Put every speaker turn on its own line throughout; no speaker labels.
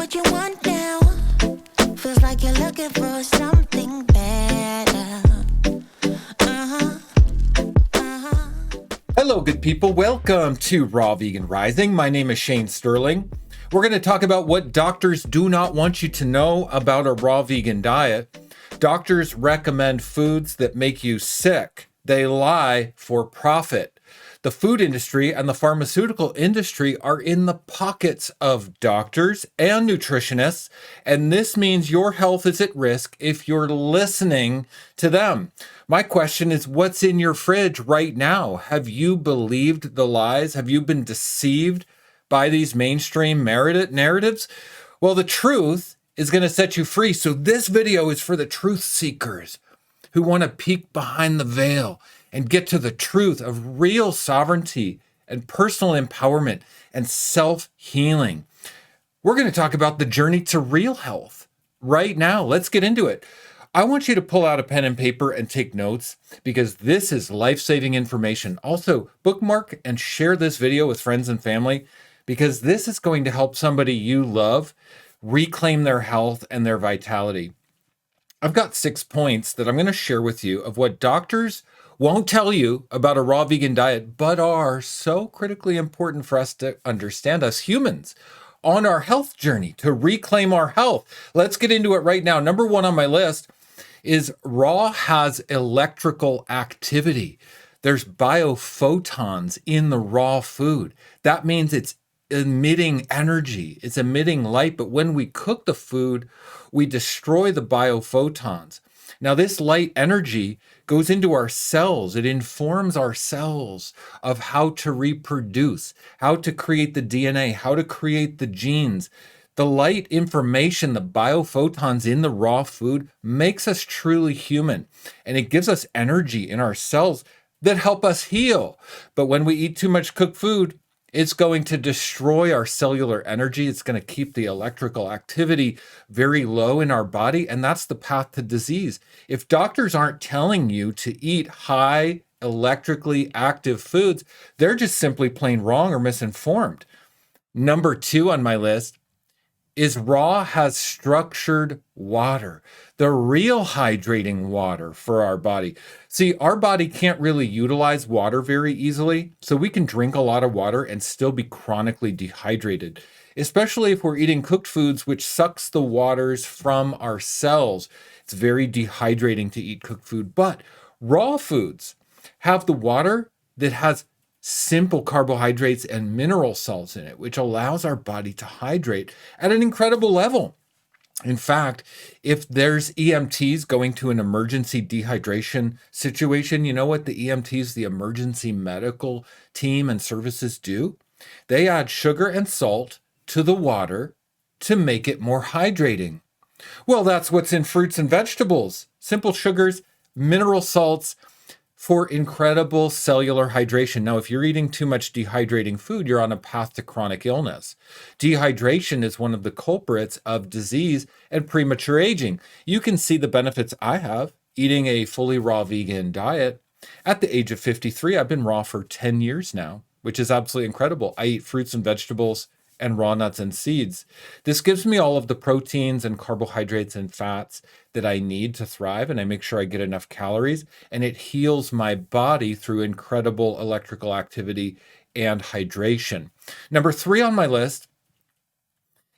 what you want now. Feels like you're looking for something better.
Hello, good people. Welcome to Raw Vegan Rising. My name is Shane Sterling. We're going to talk about what doctors do not want you to know about a raw vegan diet. Doctors recommend foods that make you sick. They lie for profit. The food industry and the pharmaceutical industry are in the pockets of doctors and nutritionists, and this means your health is at risk if you're listening to them. My question is, what's in your fridge right now? Have you believed the lies? Have you been deceived by these mainstream narratives? Well, the truth is going to set you free. So this video is for the truth seekers who want to peek behind the veil and get to the truth of real sovereignty and personal empowerment and self-healing. We're going to talk about the journey to real health right now. Let's get into it. I want you to pull out a pen and paper and take notes because this is life-saving information. Also, bookmark and share this video with friends and family because this is going to help somebody you love reclaim their health and their vitality. I've got 6 points that I'm going to share with you of what doctors won't tell you about a raw vegan diet, but are so critically important for us to understand as humans on our health journey to reclaim our health. Let's get into it right now. Number 1 on my list is raw has electrical activity. There's biophotons in the raw food. That means it's emitting energy, it's emitting light, but when we cook the food, we destroy the biophotons. Now, this light energy goes into our cells. It informs our cells of how to reproduce, how to create the DNA, how to create the genes. The light information, the biophotons in the raw food makes us truly human, and it gives us energy in our cells that help us heal. But when we eat too much cooked food, it's going to destroy our cellular energy. It's going to keep the electrical activity very low in our body, and that's the path to disease. If doctors aren't telling you to eat high electrically active foods, they're just simply plain wrong or misinformed. Number 2 on my list is raw has structured water, the real hydrating water for our body. See, our body can't really utilize water very easily, so we can drink a lot of water and still be chronically dehydrated, especially if we're eating cooked foods, which sucks the waters from our cells. It's very dehydrating to eat cooked food, but raw foods have the water that has simple carbohydrates and mineral salts in it, which allows our body to hydrate at an incredible level. In fact, if there's EMTs going to an emergency dehydration situation, you know what the EMTs, the emergency medical team and services do? They add sugar and salt to the water to make it more hydrating. Well, that's what's in fruits and vegetables. Simple sugars, mineral salts, for incredible cellular hydration. Now, if you're eating too much dehydrating food, you're on a path to chronic illness. Dehydration is one of the culprits of disease and premature aging. You can see the benefits I have eating a fully raw vegan diet. At the age of 53, I've been raw for 10 years now, which is absolutely incredible. I eat fruits and vegetables and raw nuts and seeds. This gives me all of the proteins and carbohydrates and fats that I need to thrive, and I make sure I get enough calories, and it heals my body through incredible electrical activity and hydration. Number 3 on my list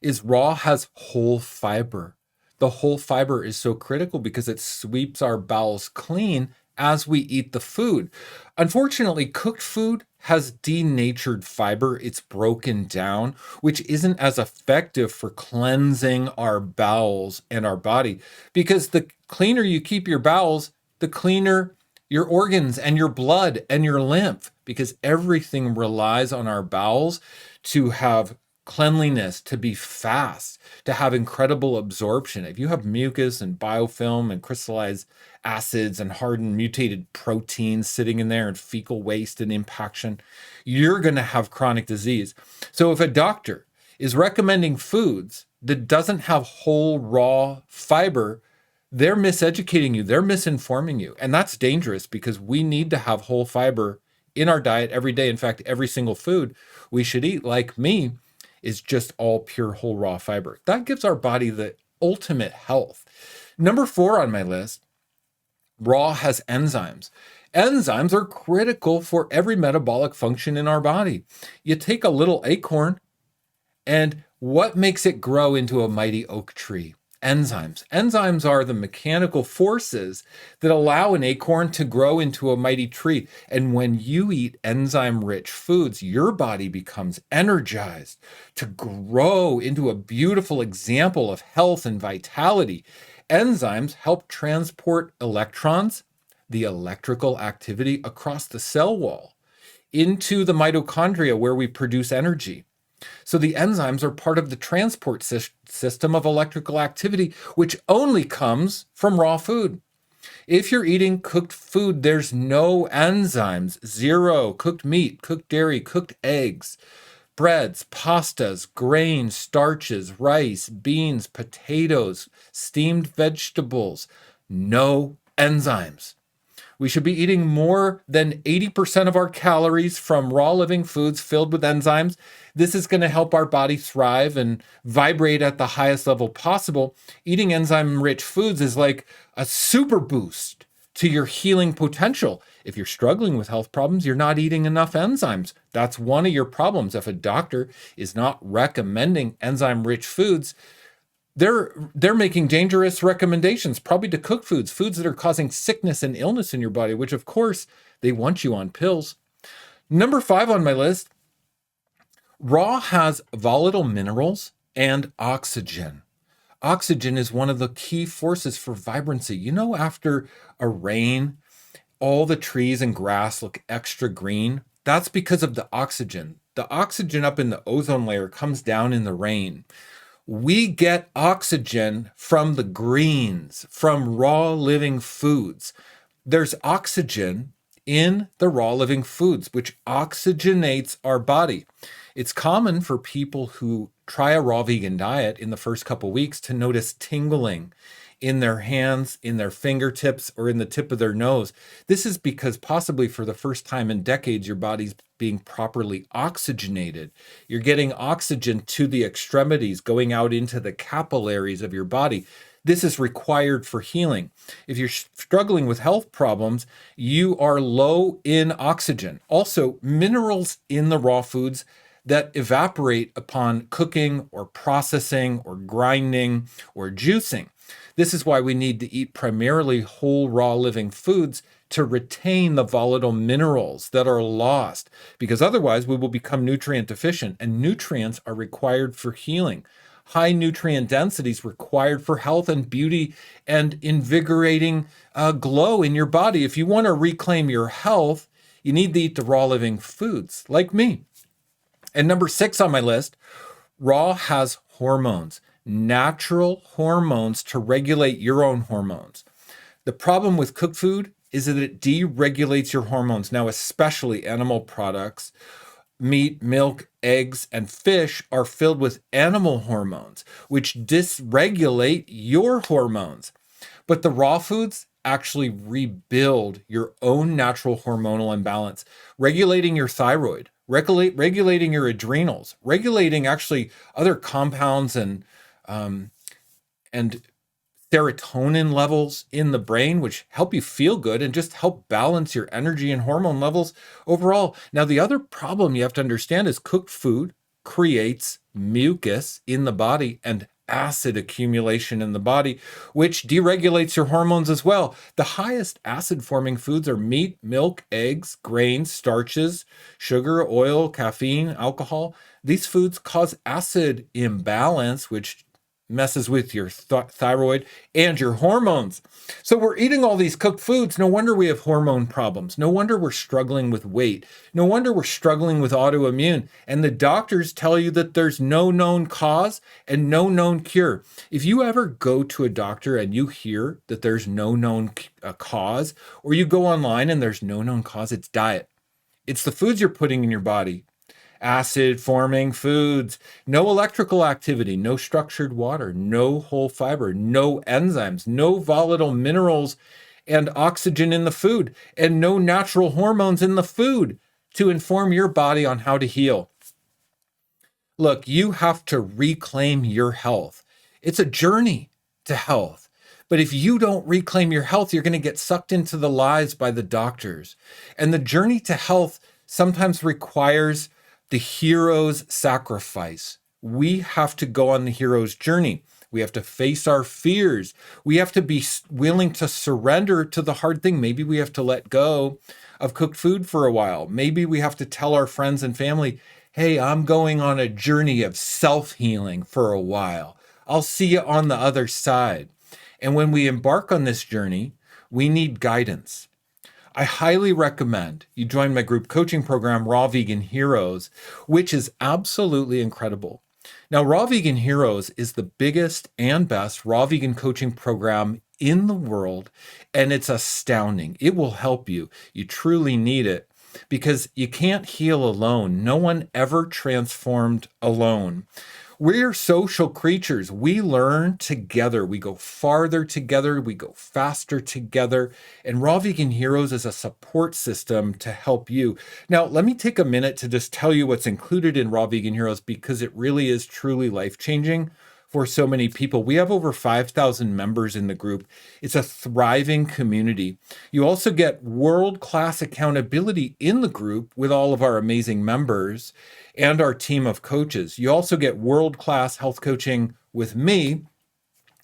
is raw has whole fiber. The whole fiber is so critical because it sweeps our bowels clean as we eat the food. Unfortunately, cooked food has denatured fiber. It's broken down, which isn't as effective for cleansing our bowels and our body, because the cleaner you keep your bowels, the cleaner your organs and your blood and your lymph, because everything relies on our bowels to have cleanliness, to be fast, to have incredible absorption. If you have mucus and biofilm and crystallized acids and hardened mutated proteins sitting in there and fecal waste and impaction, you're going to have chronic disease. So if a doctor is recommending foods that doesn't have whole raw fiber, they're miseducating you, they're misinforming you. And that's dangerous because we need to have whole fiber in our diet every day. In fact, every single food we should eat. Like me, is just all pure whole raw fiber. That gives our body the ultimate health. Number 4 on my list, raw has enzymes. Enzymes are critical for every metabolic function in our body. You take a little acorn, and what makes it grow into a mighty oak tree? Enzymes. Enzymes are the mechanical forces that allow an acorn to grow into a mighty tree. And when you eat enzyme-rich foods, your body becomes energized to grow into a beautiful example of health and vitality. Enzymes help transport electrons, the electrical activity, across the cell wall into the mitochondria where we produce energy. So the enzymes are part of the transport system of electrical activity, which only comes from raw food. If you're eating cooked food, there's no enzymes, zero. Cooked meat, cooked dairy, cooked eggs, breads, pastas, grains, starches, rice, beans, potatoes, steamed vegetables, no enzymes. We should be eating more than 80% of our calories from raw living foods filled with enzymes. This is going to help our body thrive and vibrate at the highest level possible. Eating enzyme-rich foods is like a super boost to your healing potential. If you're struggling with health problems, you're not eating enough enzymes. That's one of your problems. If a doctor is not recommending enzyme-rich foods, they're making dangerous recommendations, probably to cook foods that are causing sickness and illness in your body, which of course they want you on pills. Number 5 on my list, raw has volatile minerals and oxygen. Oxygen is one of the key forces for vibrancy. You know, after a rain, all the trees and grass look extra green. That's because of the oxygen. The oxygen up in the ozone layer comes down in the rain. We get oxygen from the greens, from raw living foods. There's oxygen in the raw living foods, which oxygenates our body. It's common for people who try a raw vegan diet in the first couple weeks to notice tingling in their hands, in their fingertips, or in the tip of their nose. This is because possibly for the first time in decades, your body's being properly oxygenated. You're getting oxygen to the extremities, going out into the capillaries of your body. This is required for healing. If you're struggling with health problems, you are low in oxygen. Also, minerals in the raw foods that evaporate upon cooking or processing or grinding or juicing. This is why we need to eat primarily whole raw living foods to retain the volatile minerals that are lost, because otherwise we will become nutrient deficient, and nutrients are required for healing. High nutrient densities required for health and beauty and invigorating glow in your body. If you want to reclaim your health, you need to eat the raw living foods like me. And number 6 on my list, raw has hormones, natural hormones to regulate your own hormones. The problem with cooked food is that it deregulates your hormones. Now, especially animal products, meat, milk, eggs, and fish are filled with animal hormones, which dysregulate your hormones. But the raw foods actually rebuild your own natural hormonal imbalance, regulating your thyroid, regulating your adrenals, regulating actually other compounds and serotonin levels in the brain, which help you feel good and just help balance your energy and hormone levels overall. Now, the other problem you have to understand is cooked food creates mucus in the body and acid accumulation in the body, which deregulates your hormones as well. The highest acid forming foods are meat, milk, eggs, grains, starches, sugar, oil, caffeine, alcohol. These foods cause acid imbalance, which messes with your thyroid and your hormones. So we're eating all these cooked foods. No wonder we have hormone problems. No wonder we're struggling with weight. No wonder we're struggling with autoimmune. And the doctors tell you that there's no known cause and no known cure. If you ever go to a doctor and you hear that there's no known cause, or you go online and there's no known cause, it's diet. It's the foods you're putting in your body. Acid forming foods, no electrical activity, no structured water, no whole fiber, no enzymes, no volatile minerals and oxygen in the food, and no natural hormones in the food to inform your body on how to heal. Look, you have to reclaim your health. It's a journey to health. But if you don't reclaim your health, you're going to get sucked into the lies by the doctors. And the journey to health sometimes requires the hero's sacrifice. We have to go on the hero's journey. We have to face our fears. We have to be willing to surrender to the hard thing. Maybe we have to let go of cooked food for a while. Maybe we have to tell our friends and family, hey, I'm going on a journey of self healing for a while. I'll see you on the other side. And when we embark on this journey, we need guidance. I highly recommend you join my group coaching program, Raw Vegan Heroes, which is absolutely incredible. Now, Raw Vegan Heroes is the biggest and best raw vegan coaching program in the world, and it's astounding. It will help you. You truly need it because you can't heal alone. No one ever transformed alone. We're social creatures. We learn together. We go farther together. We go faster together. And Raw Vegan Heroes is a support system to help you. Now, let me take a minute to just tell you what's included in Raw Vegan Heroes because it really is truly life-changing for so many people. We have over 5,000 members in the group. It's a thriving community. You also get world-class accountability in the group with all of our amazing members and our team of coaches. You also get world-class health coaching with me.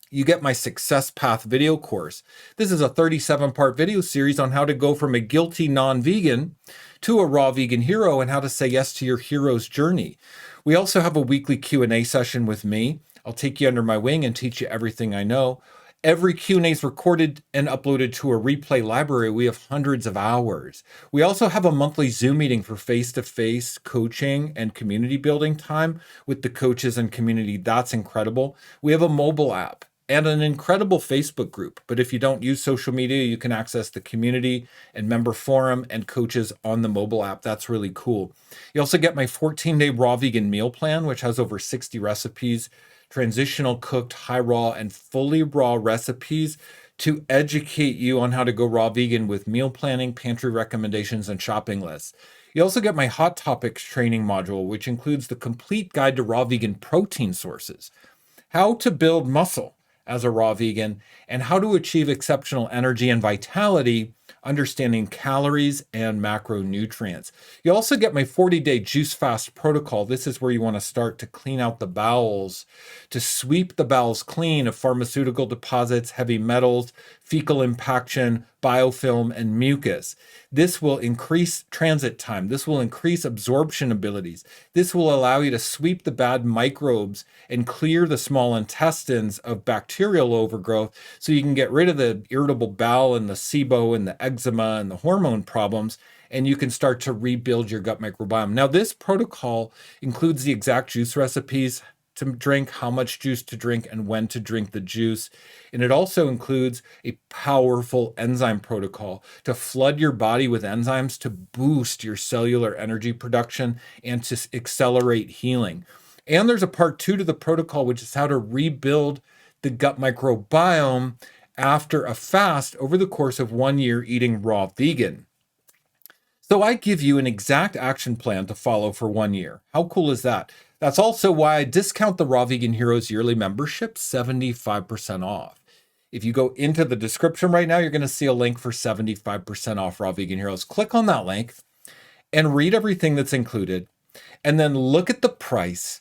You get my Success Path video course. This is a 37-part video series on how to go from a guilty non-vegan to a raw vegan hero and how to say yes to your hero's journey. We also have a weekly Q&A session with me. I'll take you under my wing and teach you everything I know. Every Q&A is recorded and uploaded to a replay library. We have hundreds of hours. We also have a monthly Zoom meeting for face-to-face coaching and community building time with the coaches and community. That's incredible. We have a mobile app and an incredible Facebook group. But if you don't use social media, you can access the community and member forum and coaches on the mobile app. That's really cool. You also get my 14-day raw vegan meal plan, which has over 60 recipes, transitional cooked, high raw, and fully raw recipes to educate you on how to go raw vegan with meal planning, pantry recommendations, and shopping lists. You also get my Hot Topics training module, which includes the complete guide to raw vegan protein sources, how to build muscle as a raw vegan, and how to achieve exceptional energy and vitality, understanding calories and macronutrients. You also get my 40-day juice fast protocol. This is where you want to start to clean out the bowels, to sweep the bowels clean of pharmaceutical deposits, heavy metals, fecal impaction, biofilm, and mucus. This will increase transit time. This will increase absorption abilities. This will allow you to sweep the bad microbes and clear the small intestines of bacterial overgrowth so you can get rid of the irritable bowel and the SIBO and the eczema and the hormone problems, and you can start to rebuild your gut microbiome. Now, this protocol includes the exact juice recipes to drink, how much juice to drink, and when to drink the juice. And it also includes a powerful enzyme protocol to flood your body with enzymes to boost your cellular energy production and to accelerate healing. And there's a part 2 to the protocol, which is how to rebuild the gut microbiome after a fast over the course of 1 year eating raw vegan. So I give you an exact action plan to follow for 1 year. How cool is that? That's also why I discount the Raw Vegan Heroes yearly membership 75% off. If you go into the description right now, you're going to see a link for 75% off Raw Vegan Heroes. Click on that link and read everything that's included, and then look at the price.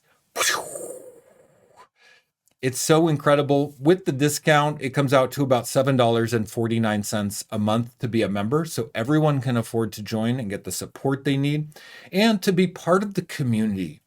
It's so incredible. With the discount, it comes out to about $7.49 a month to be a member. So everyone can afford to join and get the support they need and to be part of the community.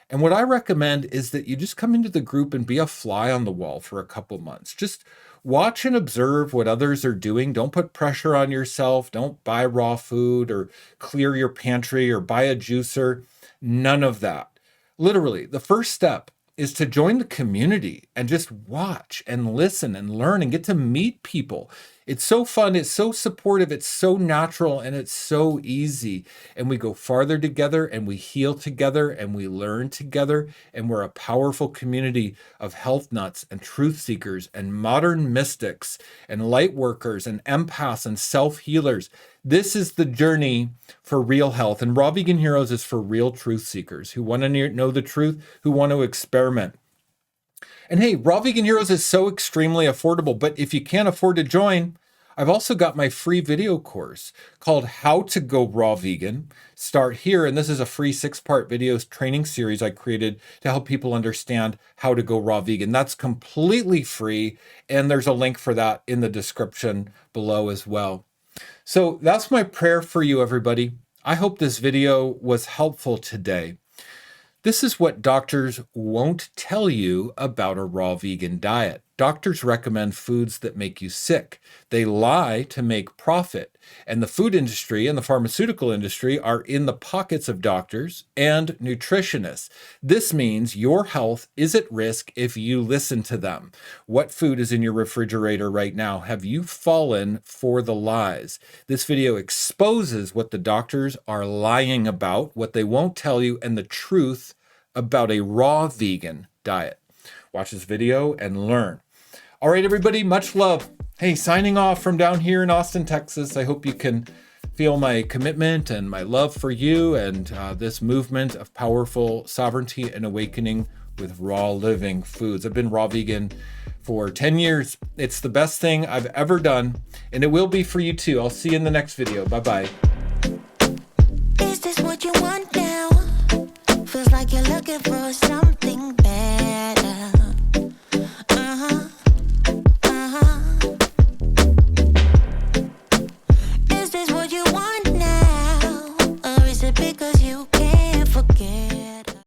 And what I recommend is that you just come into the group and be a fly on the wall for a couple months. Just watch and observe what others are doing. Don't put pressure on yourself. Don't buy raw food or clear your pantry or buy a juicer. None of that. Literally, the first step is to join the community and just watch and listen and learn and get to meet people. It's so fun, it's so supportive, it's so natural, and it's so easy. And we go farther together, and we heal together, and we learn together, and we're a powerful community of health nuts and truth seekers and modern mystics and light workers and empaths and self-healers. This is the journey for real health, and Raw Vegan Heroes is for real truth seekers who want to know the truth, who want to experiment. And hey, Raw Vegan Heroes is so extremely affordable, but if you can't afford to join, I've also got my free video course called How to Go Raw Vegan. Start here, and this is a free 6-part video training series I created to help people understand how to go raw vegan. That's completely free, and there's a link for that in the description below as well. So that's my prayer for you, everybody. I hope this video was helpful today. This is what doctors won't tell you about a raw vegan diet. Doctors recommend foods that make you sick. They lie to make profit. And the food industry and the pharmaceutical industry are in the pockets of doctors and nutritionists. This means your health is at risk if you listen to them. What food is in your refrigerator right now? Have you fallen for the lies? This video exposes what the doctors are lying about, what they won't tell you, and the truth about a raw vegan diet. Watch this video and learn. All right, everybody, much love. Hey, signing off from down here in Austin, Texas. I hope you can feel my commitment and my love for you and this movement of powerful sovereignty and awakening with raw living foods. I've been raw vegan for 10 years. It's the best thing I've ever done, and it will be for you too. I'll see you in the next video. Bye-bye.
Is this what you want now? Feels like you're looking for something better.